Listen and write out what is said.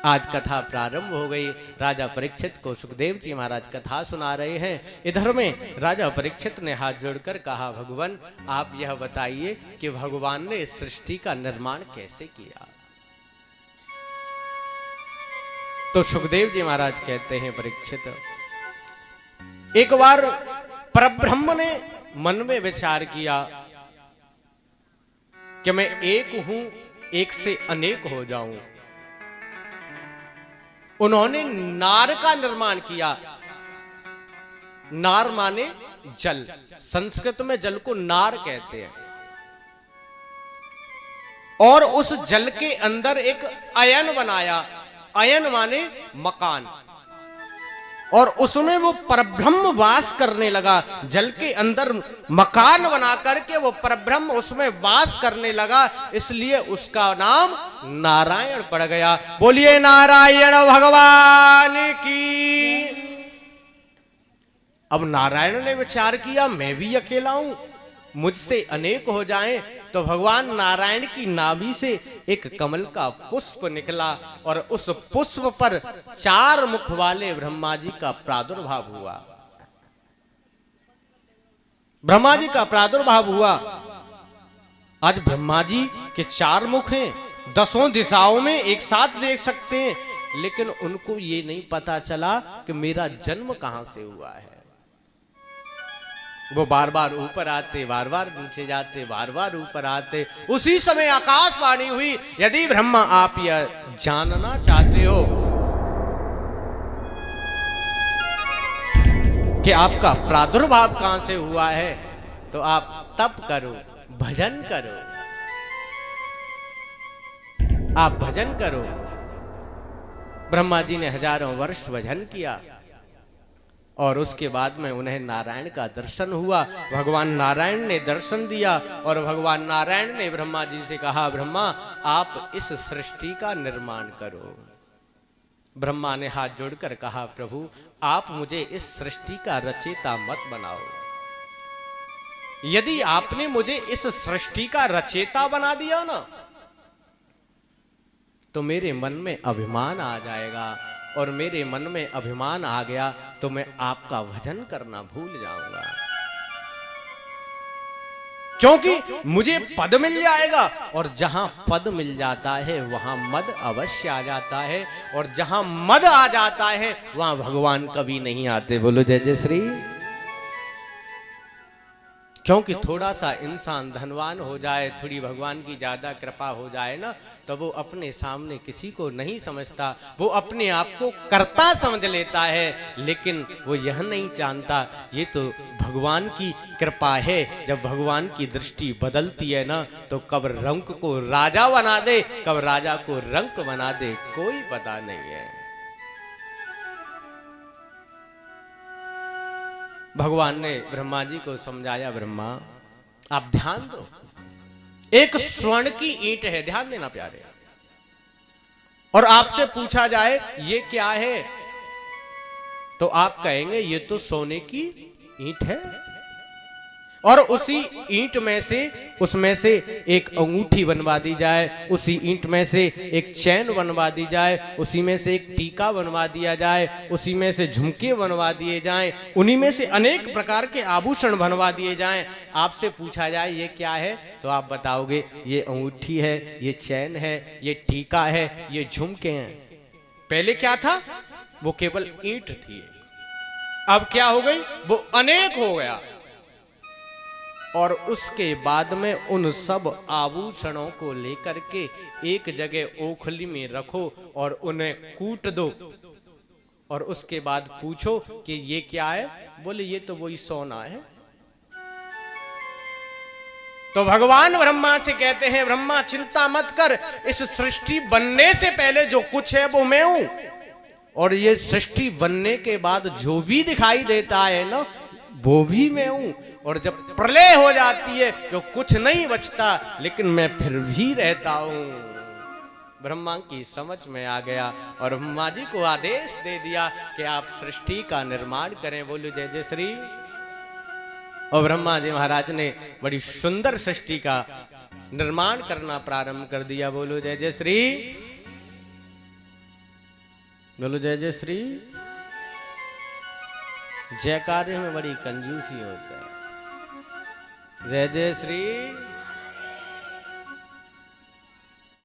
आज कथा प्रारंभ हो गई। राजा परीक्षित को सुखदेव जी महाराज कथा सुना रहे हैं। इधर में राजा परीक्षित ने हाथ जोड़कर कहा, भगवान आप यह बताइए कि भगवान ने इस सृष्टि का निर्माण कैसे किया। तो सुखदेव जी महाराज कहते हैं, परीक्षित एक बार परब्रह्म ने मन में विचार किया कि मैं एक हूं, एक से अनेक हो जाऊं। उन्होंने नार का निर्माण किया। नार माने जल, संस्कृत में जल को नार कहते हैं। और उस जल के अंदर एक अयन बनाया। अयन माने मकान। और उसमें वो परब्रह्म वास करने लगा। जल के अंदर मकान बना करके वो परब्रह्म उसमें वास करने लगा, इसलिए उसका नाम नारायण पड़ गया। बोलिए नारायण भगवान की। अब नारायण ने विचार किया, मैं भी अकेला हूं, मुझसे अनेक हो जाएं। तो भगवान नारायण की नाभि से एक कमल का पुष्प निकला और उस पुष्प पर 4 मुख वाले ब्रह्मा जी का प्रादुर्भाव हुआ। ब्रह्मा जी का प्रादुर्भाव हुआ। आज ब्रह्मा जी के 4 मुख हैं, 10 दिशाओं में एक साथ देख सकते हैं, लेकिन उनको ये नहीं पता चला कि मेरा जन्म कहां से हुआ है। वो बार बार ऊपर आते, बार बार नीचे जाते, बार बार ऊपर आते। उसी समय आकाशवाणी हुई, यदि ब्रह्मा आप यह जानना चाहते हो कि आपका प्रादुर्भाव कहां से हुआ है, तो आप तप करो, भजन करो। आप भजन करो। ब्रह्मा जी ने हजारों वर्ष भजन किया और उसके बाद में उन्हें नारायण का दर्शन हुआ। भगवान नारायण ने दर्शन दिया और भगवान नारायण ने ब्रह्मा जी से कहा, ब्रह्मा आप इस सृष्टि का निर्माण करो। ब्रह्मा ने हाथ जोड़कर कहा, प्रभु आप मुझे इस सृष्टि का रचयिता मत बनाओ। यदि आपने मुझे इस सृष्टि का रचयिता बना दिया ना, तो मेरे मन में अभिमान आ जाएगा, और मेरे मन में अभिमान आ गया तो मैं आपका भजन करना भूल जाऊंगा। क्योंकि मुझे पद मिल जाएगा, और जहां पद मिल जाता है वहां मद अवश्य आ जाता है, और जहां मद आ जाता है वहां भगवान कभी नहीं आते। बोलो जय जय श्री। क्योंकि थोड़ा सा इंसान धनवान हो जाए, थोड़ी भगवान की ज्यादा कृपा हो जाए ना, तो वो अपने सामने किसी को नहीं समझता, वो अपने आप को कर्ता समझ लेता है। लेकिन वो यह नहीं जानता ये तो भगवान की कृपा है। जब भगवान की दृष्टि बदलती है ना, तो कब रंक को राजा बना दे, कब राजा को रंक बना दे, कोई पता नहीं है। भगवान ने ब्रह्मा जी को समझाया, ब्रह्मा आप ध्यान दो, एक स्वर्ण की ईंट है, ध्यान देना प्यारे, और आपसे पूछा जाए ये क्या है, तो आप कहेंगे ये तो सोने की ईंट है। और उसी ईंट में से, उसमें से एक अंगूठी बनवा दी जाए, उसी ईंट में से एक चैन बनवा दी जाए, उसी में से एक टीका बनवा दिया जाए, उसी में से झुमके बनवा दिए जाएं, उन्हीं में से अनेक प्रकार के आभूषण बनवा दिए जाएं। आपसे पूछा जाए ये क्या है, तो आप बताओगे ये अंगूठी है, ये चैन है, ये टीका है, ये झुमके हैं। पहले क्या था, वो केवल ईंट थी, अब क्या हो गई, वो अनेक हो गया। और उसके बाद में उन सब आभूषणों को लेकर के एक जगह ओखली में रखो और उन्हें कूट दो, और उसके बाद पूछो कि ये क्या है, बोले ये तो वही सोना है। तो भगवान ब्रह्मा से कहते हैं, ब्रह्मा चिंता मत कर, इस सृष्टि बनने से पहले जो कुछ है वो मैं हूं, और ये सृष्टि बनने के बाद जो भी दिखाई देता है ना, वो भी मैं हूं। और जब प्रलय हो जाती है जो कुछ नहीं बचता, लेकिन मैं फिर भी रहता हूं। ब्रह्मा की समझ में आ गया और ब्रह्मा जी को आदेश दे दिया कि आप सृष्टि का निर्माण करें। बोलो जय जय श्री। और ब्रह्मा जी महाराज ने बड़ी सुंदर सृष्टि का निर्माण करना प्रारंभ कर दिया। बोलो जय जय श्री। बोलो जय जय श्री। जयकारे में बड़ी कंजूसी होता है। जय जय श्री।